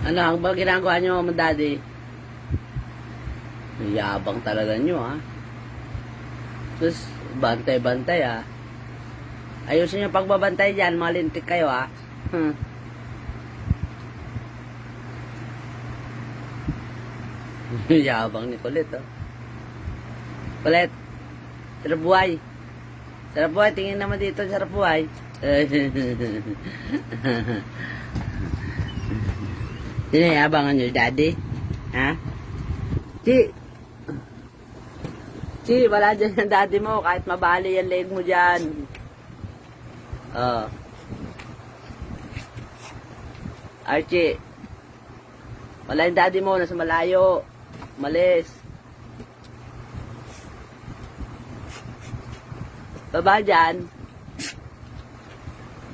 Ano, ang ba ginagawa nyo, mga daddy? Yabang talaga nyo, ha? Tapos, bantay-bantay, ha? Ayusin yung pagbabantay dyan, malintik kayo, ha? Yabang ni Kulit, oh. Kulit, sarap buhay. Sarap buhay, tingin naman dito, sarap buhay. Sinayabangan nyo, daddy? Ha? Chi, wala dyan yung daddy mo, kahit mabali yung leg mo dyan. Oh. Archie, wala yung daddy mo, nasa malayo. Malis. Baba dyan.